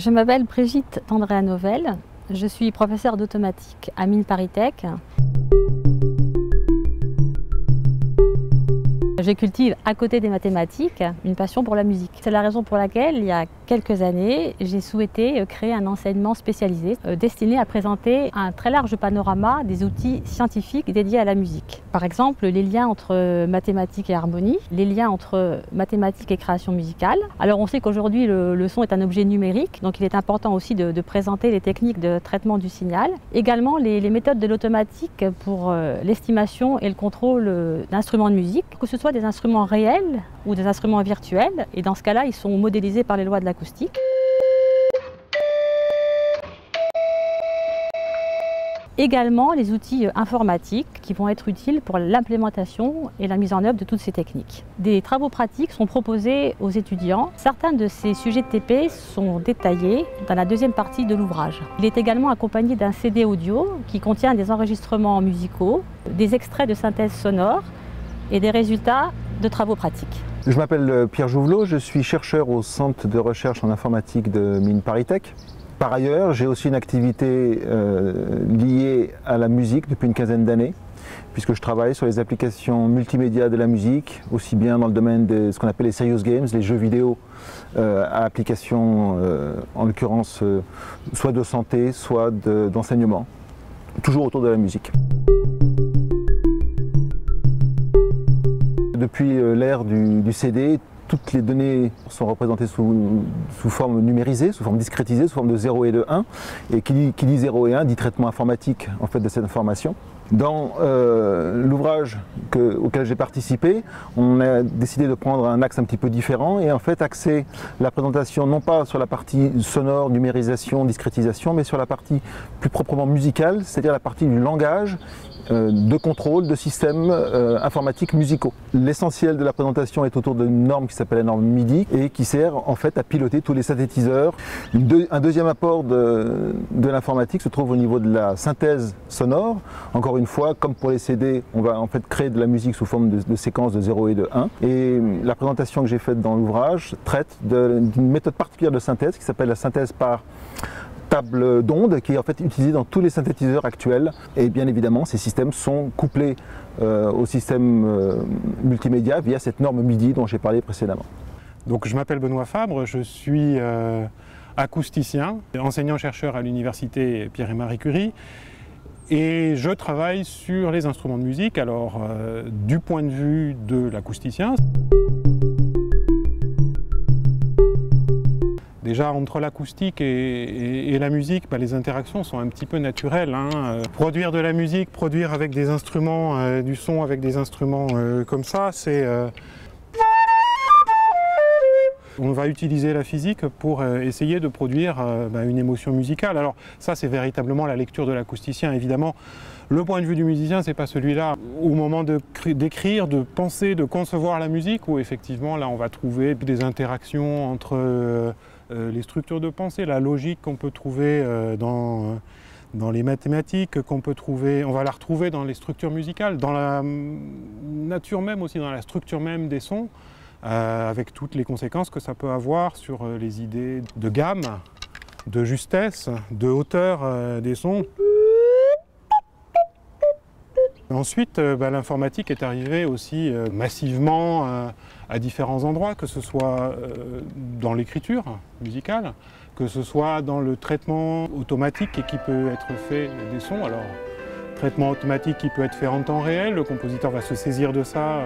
Je m'appelle Brigitte Andréa-Novelle, je suis professeure d'automatique à Mines ParisTech. Je cultive à côté des mathématiques une passion pour la musique. C'est la raison pour laquelle, il y a quelques années, j'ai souhaité créer un enseignement spécialisé destiné à présenter un très large panorama des outils scientifiques dédiés à la musique. Par exemple, les liens entre mathématiques et harmonie, les liens entre mathématiques et création musicale. Alors on sait qu'aujourd'hui le son est un objet numérique, donc il est important aussi de présenter les techniques de traitement du signal. Également les méthodes de l'automatique pour l'estimation et le contrôle d'instruments de musique, que ce soit des instruments réels ou des instruments virtuels, et dans ce cas-là, ils sont modélisés par les lois de l'acoustique. Également les outils informatiques qui vont être utiles pour l'implémentation et la mise en œuvre de toutes ces techniques. Des travaux pratiques sont proposés aux étudiants. Certains de ces sujets de TP sont détaillés dans la deuxième partie de l'ouvrage. Il est également accompagné d'un CD audio qui contient des enregistrements musicaux, des extraits de synthèse sonore et des résultats de travaux pratiques. Je m'appelle Pierre Jouvelot, je suis chercheur au Centre de recherche en informatique de Mines ParisTech. Par ailleurs, j'ai aussi une activité liée à la musique depuis une quinzaine d'années, puisque je travaille sur les applications multimédia de la musique, aussi bien dans le domaine de ce qu'on appelle les serious games, les jeux vidéo à application, en l'occurrence, soit de santé, soit d'enseignement, toujours autour de la musique. Depuis l'ère du CD, toutes les données sont représentées sous forme numérisée, sous forme discrétisée, sous forme de 0 et de 1. Et qui dit 0 et 1 dit traitement informatique en fait, de cette information. Dans l'ouvrage auquel j'ai participé, on a décidé de prendre un axe un petit peu différent et en fait axer la présentation non pas sur la partie sonore, numérisation, discrétisation, mais sur la partie plus proprement musicale, c'est-à-dire la partie du langage, de contrôle de systèmes informatiques musicaux. L'essentiel de la présentation est autour d'une norme qui s'appelle la norme MIDI et qui sert en fait à piloter tous les synthétiseurs. Un deuxième apport de l'informatique se trouve au niveau de la synthèse sonore. Encore une fois, comme pour les CD, on va en fait créer de la musique sous forme de séquences de 0 et de 1. Et la présentation que j'ai faite dans l'ouvrage traite d'une méthode particulière de synthèse qui s'appelle la synthèse par table d'onde, qui est en fait utilisée dans tous les synthétiseurs actuels. Et bien évidemment, ces systèmes sont couplés au système multimédia via cette norme MIDI dont j'ai parlé précédemment. Donc, je m'appelle Benoît Fabre, je suis acousticien, enseignant-chercheur à l'université Pierre et Marie Curie. Et je travaille sur les instruments de musique, alors du point de vue de l'acousticien. Déjà, entre l'acoustique et la musique, les interactions sont un petit peu naturelles. Produire de la musique, produire avec des instruments, du son avec des instruments comme ça, c'est... On va utiliser la physique pour essayer de produire une émotion musicale. Alors ça, c'est véritablement la lecture de l'acousticien, évidemment. Le point de vue du musicien, c'est pas celui-là. Au moment d'écrire, de penser, de concevoir la musique, où effectivement, là, on va trouver des interactions entre les structures de pensée, la logique qu'on peut trouver dans les mathématiques, on va la retrouver dans les structures musicales, dans la nature même aussi, dans la structure même des sons, avec toutes les conséquences que ça peut avoir sur les idées de gamme, de justesse, de hauteur des sons. Ensuite, l'informatique est arrivée aussi massivement à différents endroits, que ce soit dans l'écriture musicale, que ce soit dans le traitement automatique qui peut être fait des sons. Alors, traitement automatique qui peut être fait en temps réel, le compositeur va se saisir de ça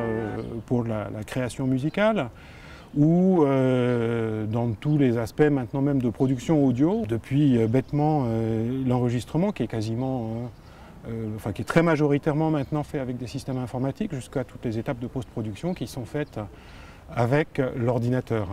pour la création musicale, ou dans tous les aspects maintenant même de production audio, depuis bêtement l'enregistrement qui est quasiment... qui est très majoritairement maintenant fait avec des systèmes informatiques, jusqu'à toutes les étapes de post-production qui sont faites avec l'ordinateur.